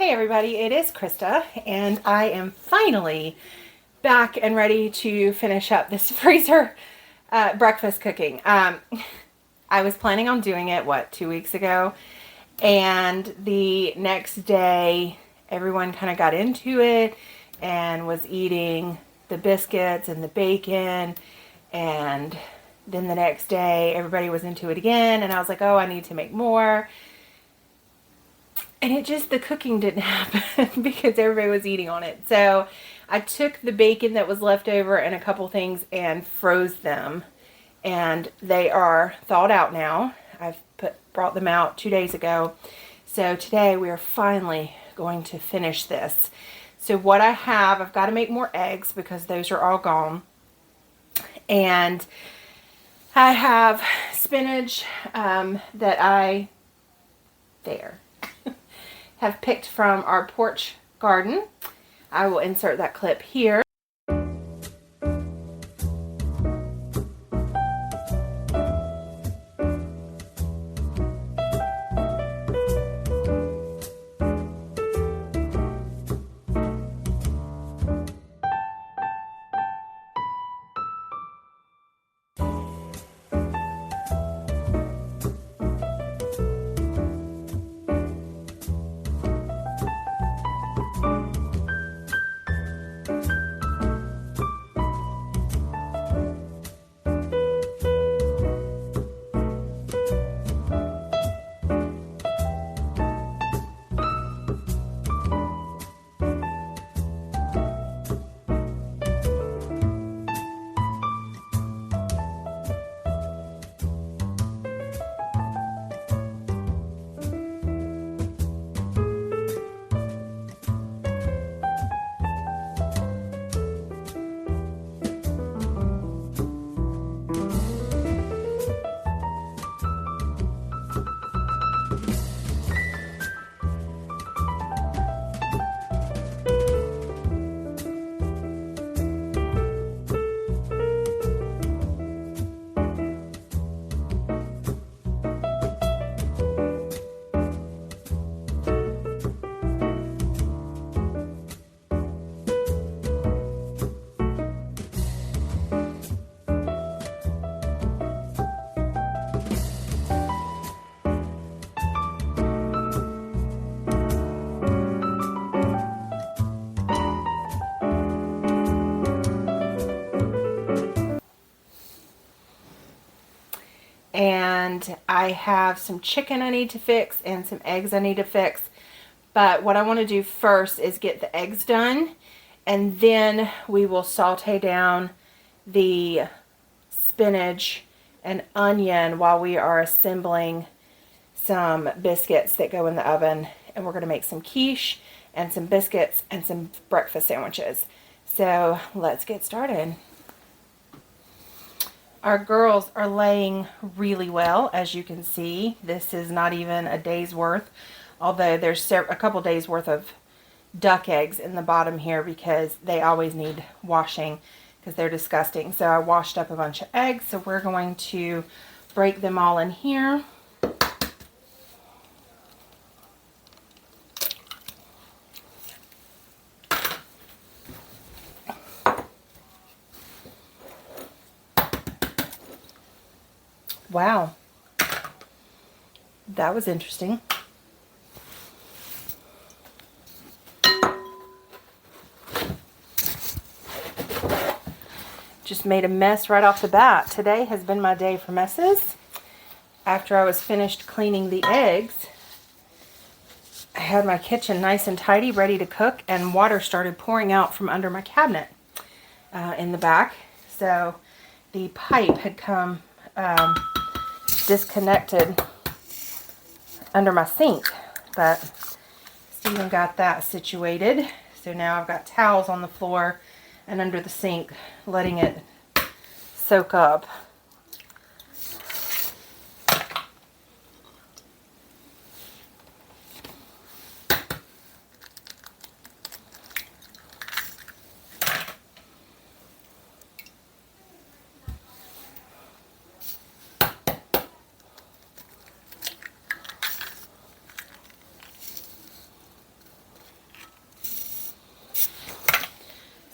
Hey everybody, it is Krista, and I am finally back and ready to finish up this freezer breakfast cooking. I was planning on doing it, 2 weeks ago, and the next day everyone kind of got into it and was eating the biscuits and the bacon, and then the next day everybody was into it again, and I was like, oh, I need to make more. And the cooking didn't happen because everybody was eating on it. So I took the bacon that was left over and a couple things and froze them. And they are thawed out now. I've brought them out 2 days ago. So today we are finally going to finish this. So what I have, I've got to make more eggs because those are all gone. And I have spinach that have picked from our porch garden. I will insert that clip here. And I have some chicken I need to fix and some eggs I need to fix. But what I want to do first is get the eggs done, and then we will saute down the spinach and onion while we are assembling some biscuits that go in the oven. And we're going to make some quiche and some biscuits and some breakfast sandwiches. So let's get started. Our girls are laying really well, as you can see. This is not even a day's worth, although there's a couple days worth of duck eggs in the bottom here because they always need washing because they're disgusting. So I washed up a bunch of eggs, so we're going to break them all in here. Wow, that was interesting. Just made a mess right off the bat. Today has been my day for messes. After I was finished cleaning the eggs, I had my kitchen nice and tidy, ready to cook, and water started pouring out from under my cabinet in the back. So the pipe had come disconnected under my sink, but Stephen got that situated. So now I've got towels on the floor and under the sink, letting it soak up.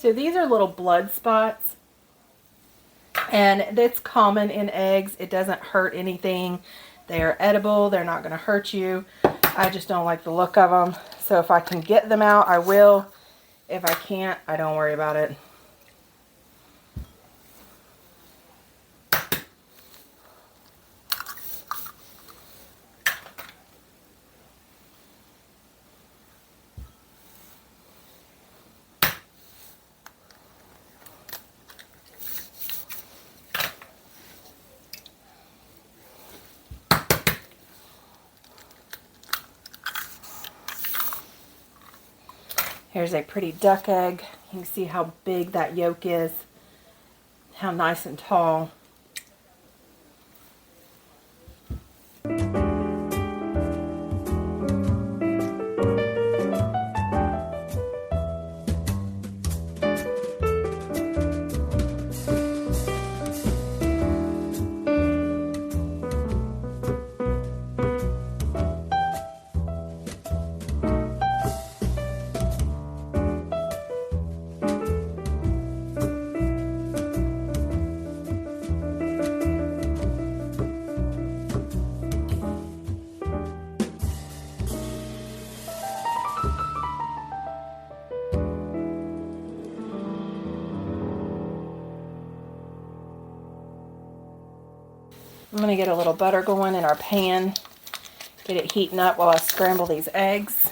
So these are little blood spots, and that's common in eggs. It doesn't hurt anything. They are edible. They're not going to hurt you. I just don't like the look of them. So if I can get them out, I will. If I can't, I don't worry about it. Here's a pretty duck egg. You can see how big that yolk is, how nice and tall. I'm going to get a little butter going in our pan, get it heating up while I scramble these eggs.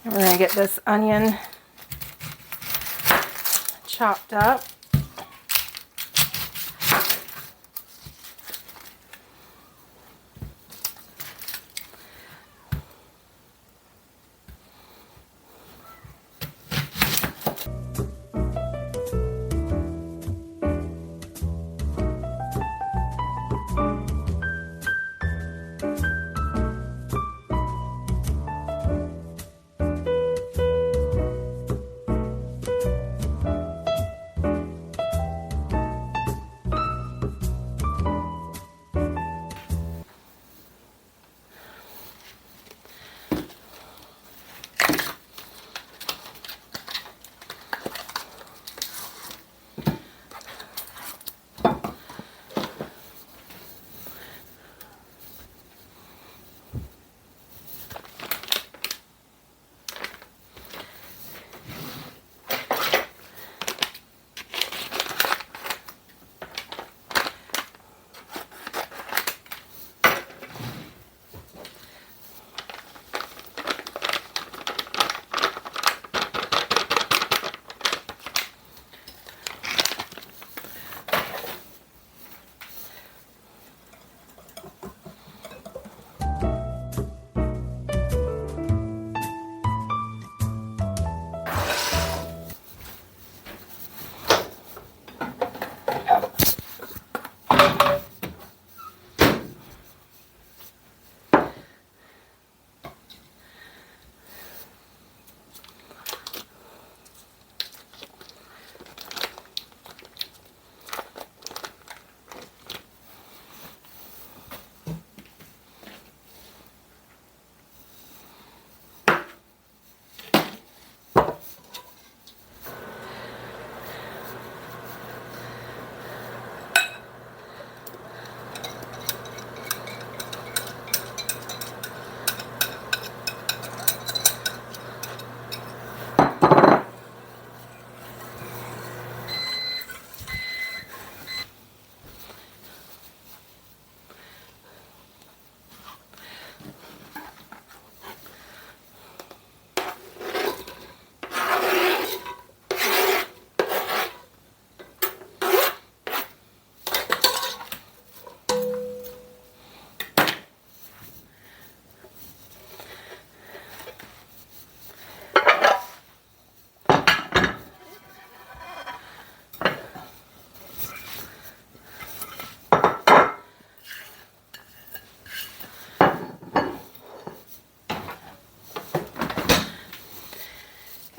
And we're going to get this onion chopped up.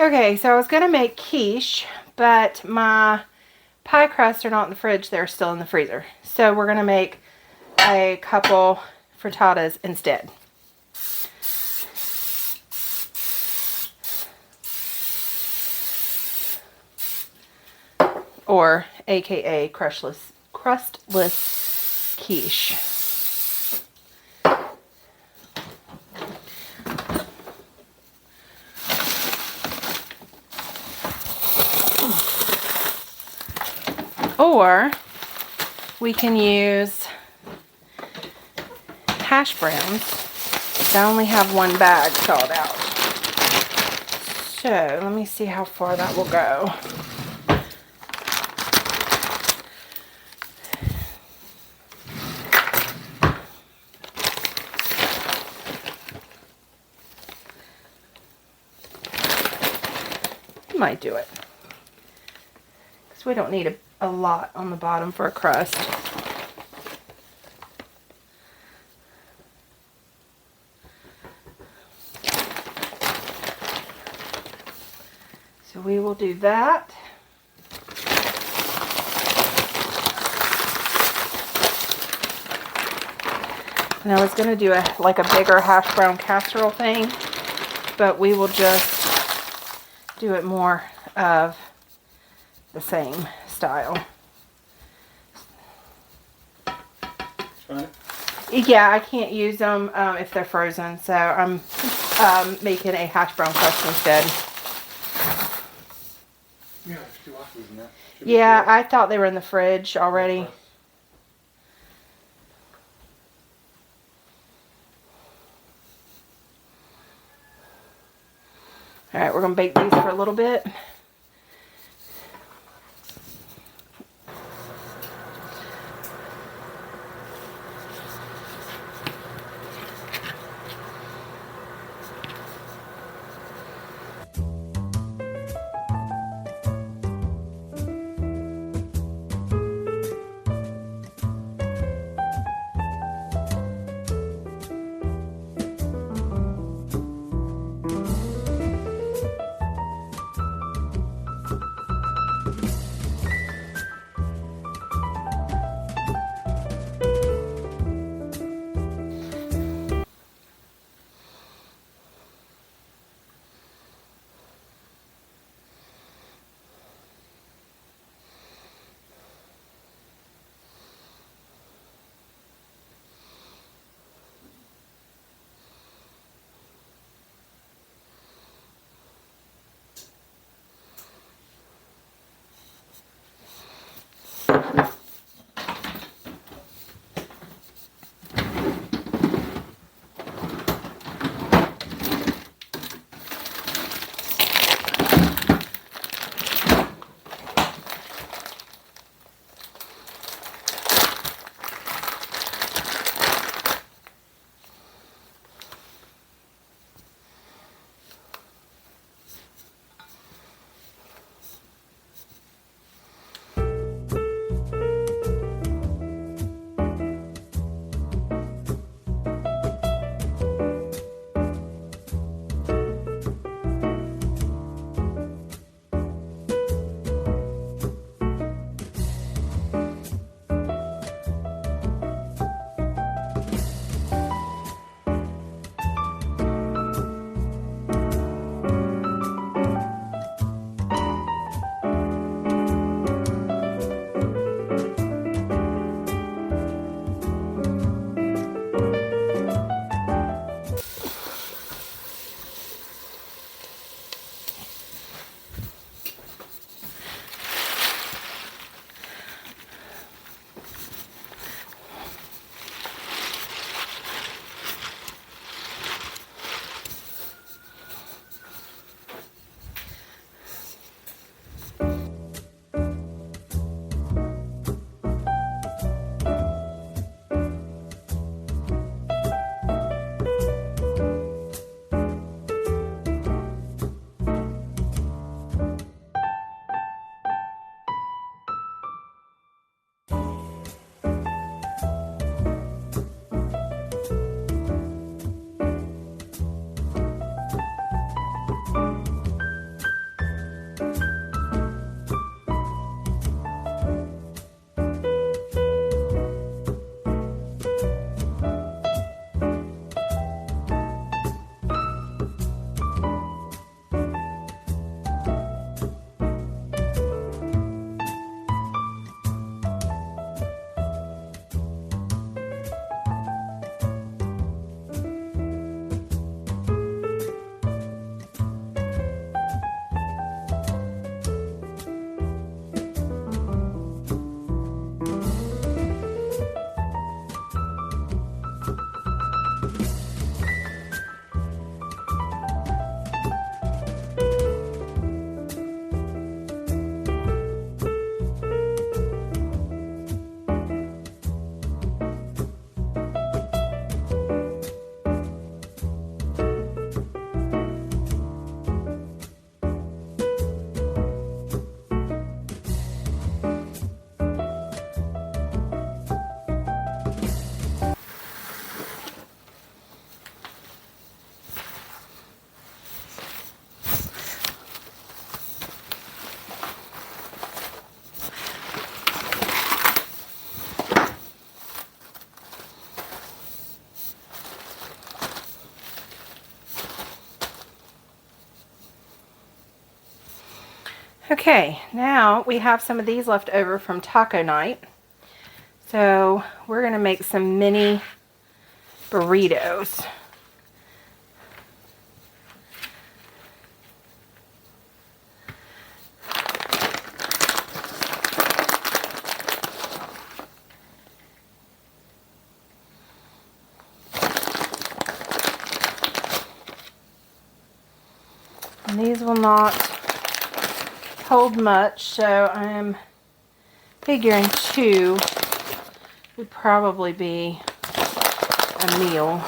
Okay, so I was going to make quiche, but my pie crusts are not in the fridge. They're still in the freezer. So we're going to make a couple frittatas instead. Or AKA crustless quiche. Or we can use hash browns. I only have one bag thawed out. So let me see how far that will go. Might do it. Because we don't need a lot on the bottom for a crust. So we will do that. And I was going to do like a bigger hash brown casserole thing, but we will just do it more of the same style. Right. Yeah, I can't use them if they're frozen, so I'm making a hash brown crust instead. Yeah, there's 2 waffles in there. Yeah, I thought they were in the fridge already. Alright, we're going to bake these for a little bit. Okay, now we have some of these left over from taco night. So we're going to make some mini burritos. And these will not hold much, so I'm figuring 2 would probably be a meal.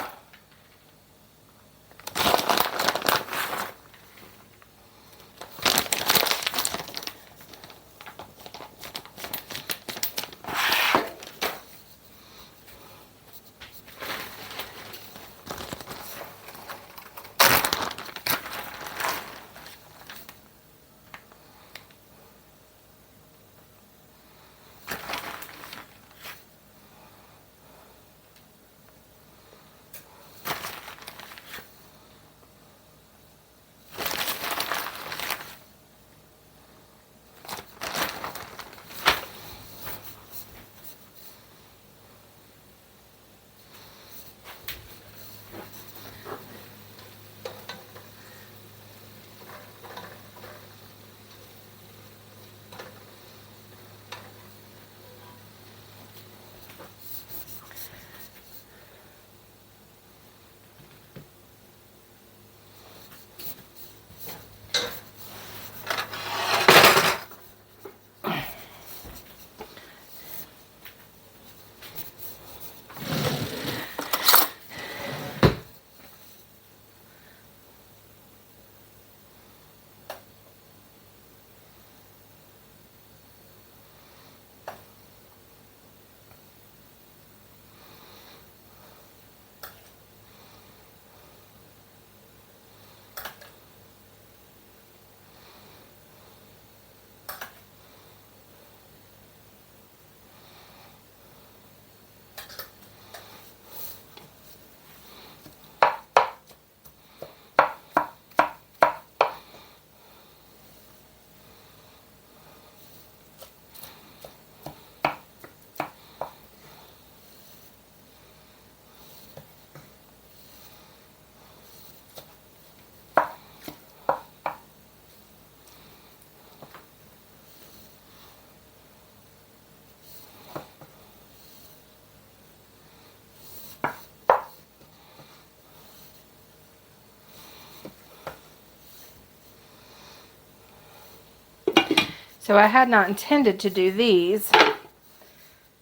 So I had not intended to do these,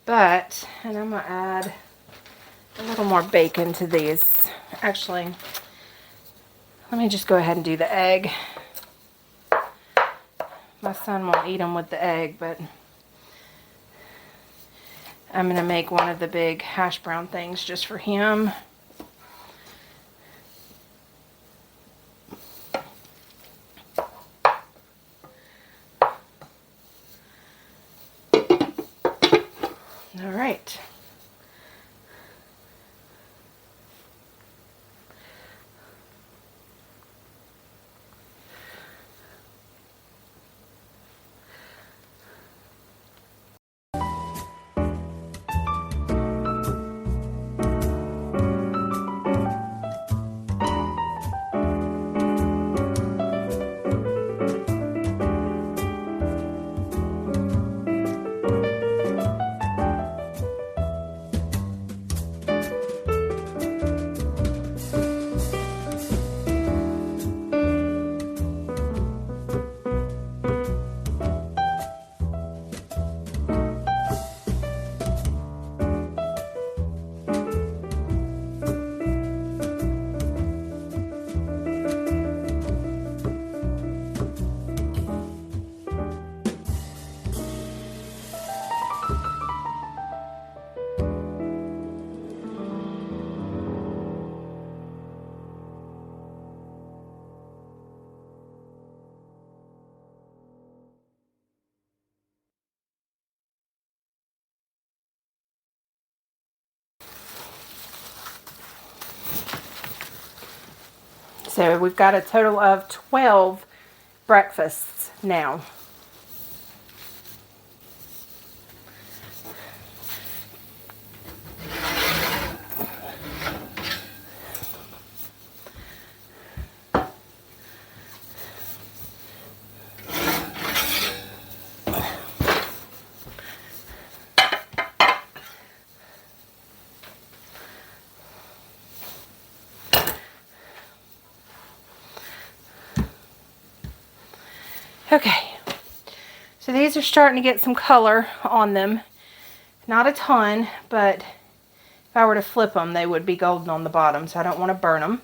but, and I'm going to add a little more bacon to these. Actually, let me just go ahead and do the egg. My son won't eat them with the egg, but I'm going to make one of the big hash brown things just for him. All right. So we've got a total of 12 breakfasts now. Okay, so these are starting to get some color on them. Not a ton, but if I were to flip them, they would be golden on the bottom, so I don't want to burn them.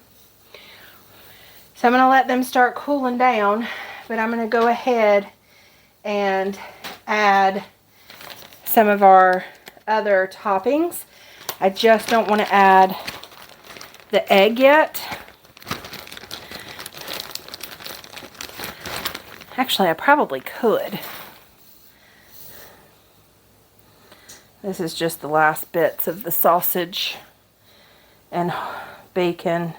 So I'm going to let them start cooling down, but I'm going to go ahead and add some of our other toppings. I just don't want to add the egg yet. Actually, I probably could. This is just the last bits of the sausage and bacon.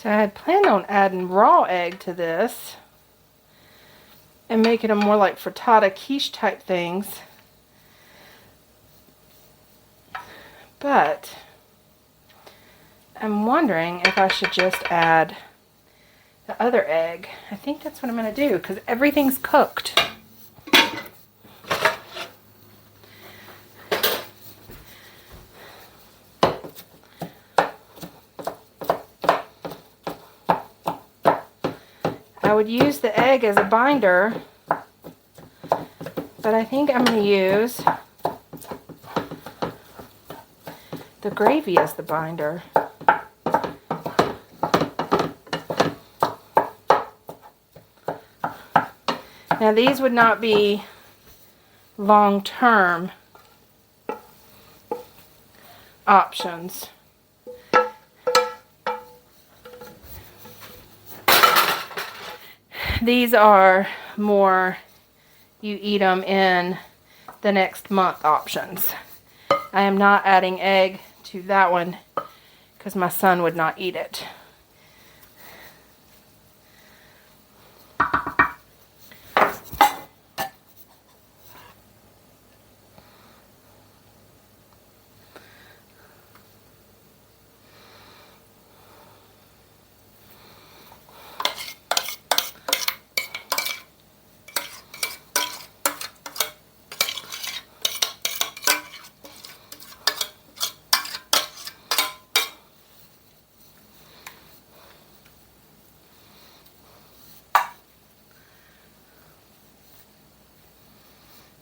So I had planned on adding raw egg to this and making them more like frittata quiche type things. But I'm wondering if I should just add the other egg. I think that's what I'm going to do because everything's cooked. I would use the egg as a binder, but I think I'm going to use the gravy as the binder. Now these would not be long-term options. These are more you eat them in the next month options. I am not adding egg to that one because my son would not eat it.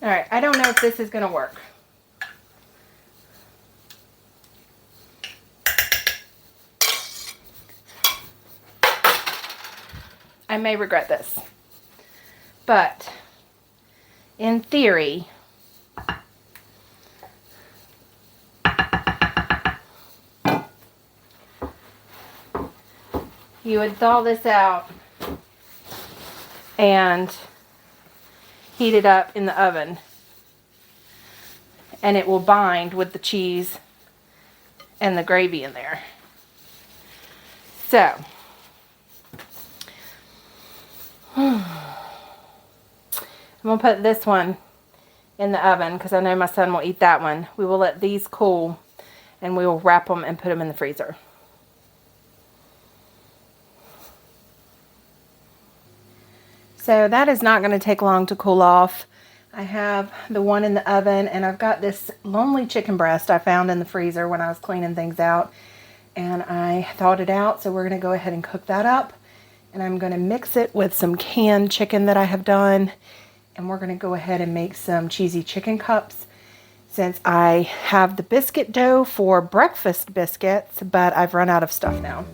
Alright, I don't know if this is going to work. I may regret this. But, in theory, you would thaw this out and heat it up in the oven, and it will bind with the cheese and the gravy in there. So I'm going to put this one in the oven because I know my son will eat that one. We will let these cool and we will wrap them and put them in the freezer. So that is not going to take long to cool off. I have the one in the oven, and I've got this lonely chicken breast I found in the freezer when I was cleaning things out, and I thawed it out, so we're going to go ahead and cook that up. And I'm going to mix it with some canned chicken that I have done, and we're going to go ahead and make some cheesy chicken cups since I have the biscuit dough for breakfast biscuits, but I've run out of stuff now.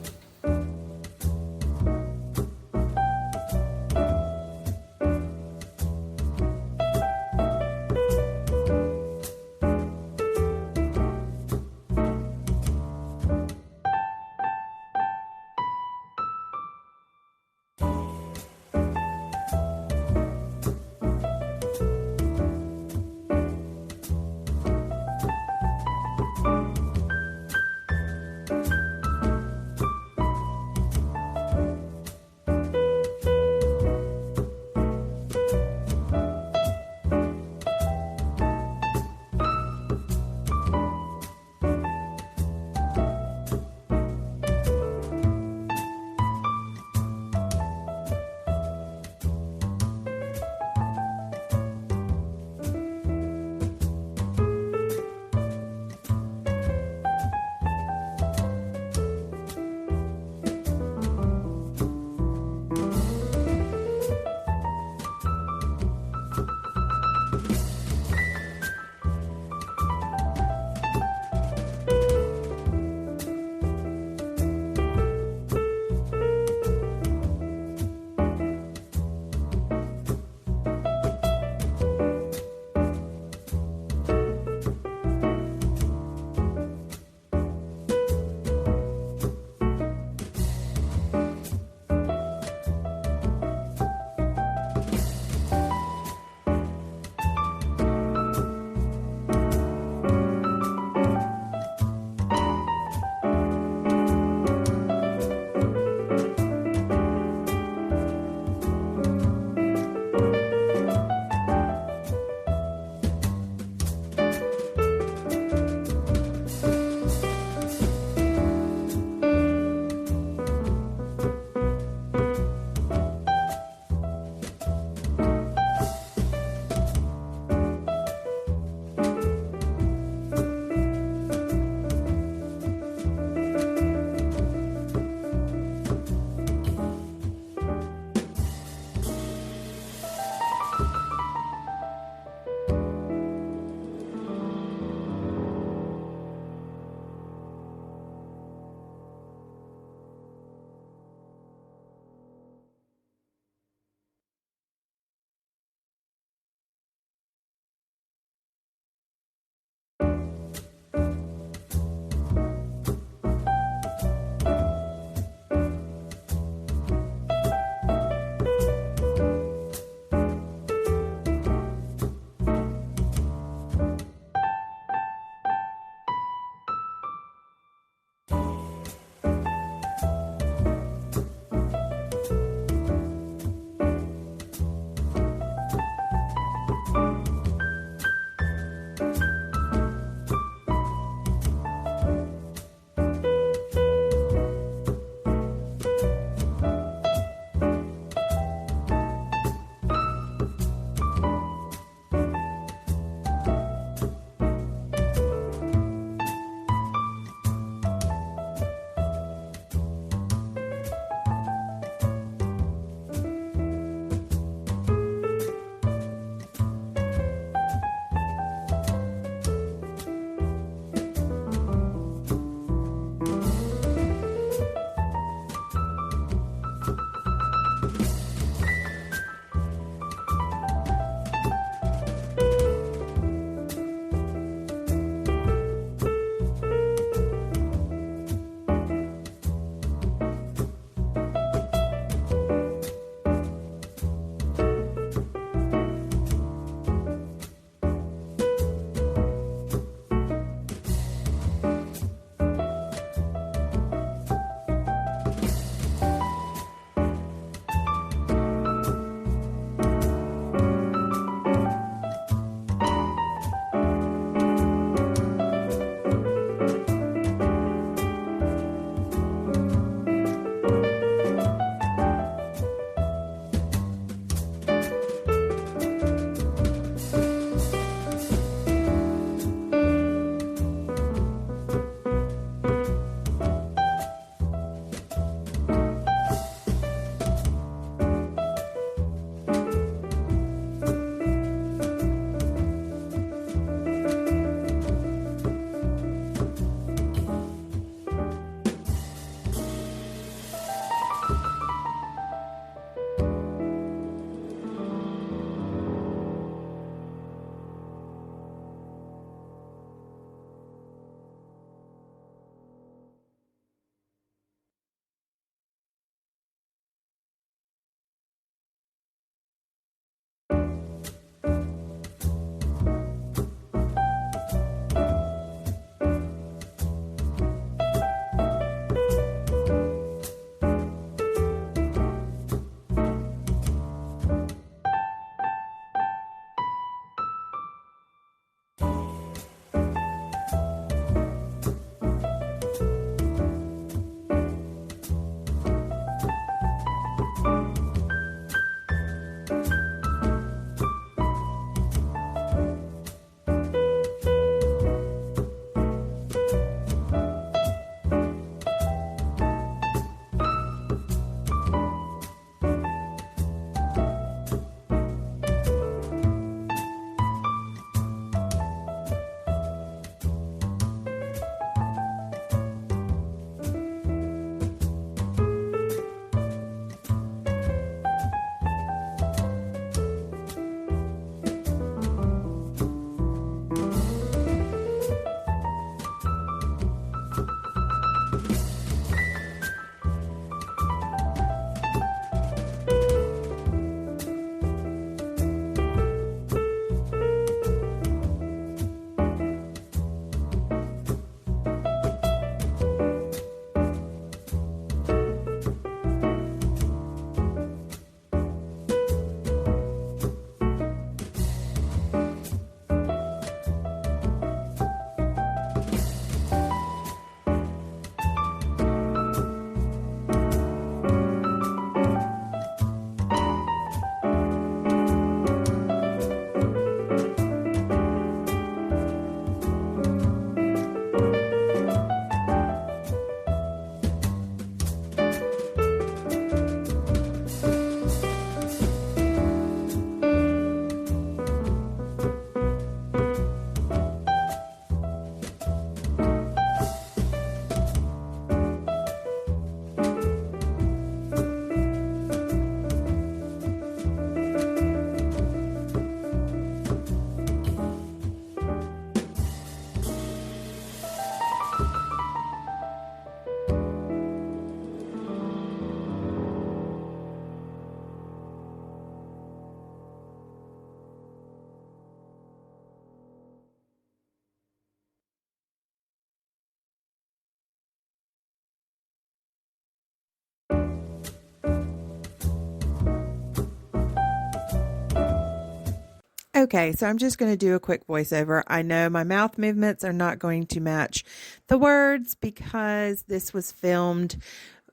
Okay, so I'm just going to do a quick voiceover. I know my mouth movements are not going to match the words because this was filmed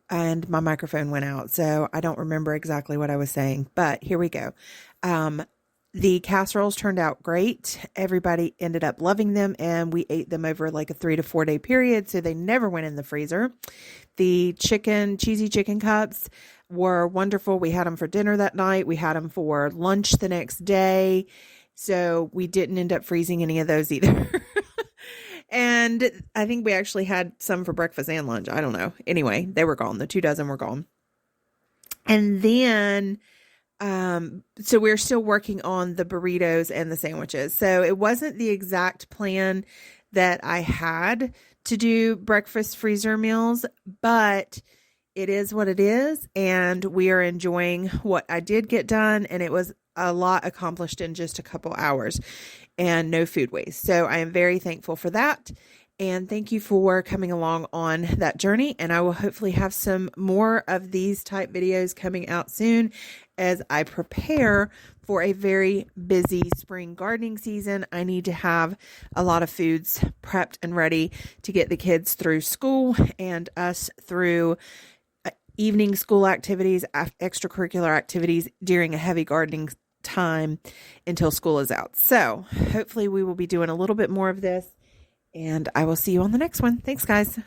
and my microphone went out. So I don't remember exactly what I was saying, but here we go. The casseroles turned out great. Everybody ended up loving them, and we ate them over like a 3 to 4 day period. So they never went in the freezer. The cheesy chicken cups were wonderful. We had them for dinner that night. We had them for lunch the next day. So we didn't end up freezing any of those either. And I think we actually had some for breakfast and lunch. I don't know. Anyway, they were gone. The 2 dozen were gone. And then, so we're still working on the burritos and the sandwiches. So it wasn't the exact plan that I had to do breakfast freezer meals, but it is what it is. And we are enjoying what I did get done. And it was a lot accomplished in just a couple hours and no food waste. So I am very thankful for that. And thank you for coming along on that journey. And I will hopefully have some more of these type videos coming out soon as I prepare for a very busy spring gardening season. I need to have a lot of foods prepped and ready to get the kids through school and us through evening school activities, extracurricular activities during a heavy gardening time until school is out. So hopefully we will be doing a little bit more of this. And I will see you on the next one. Thanks, guys.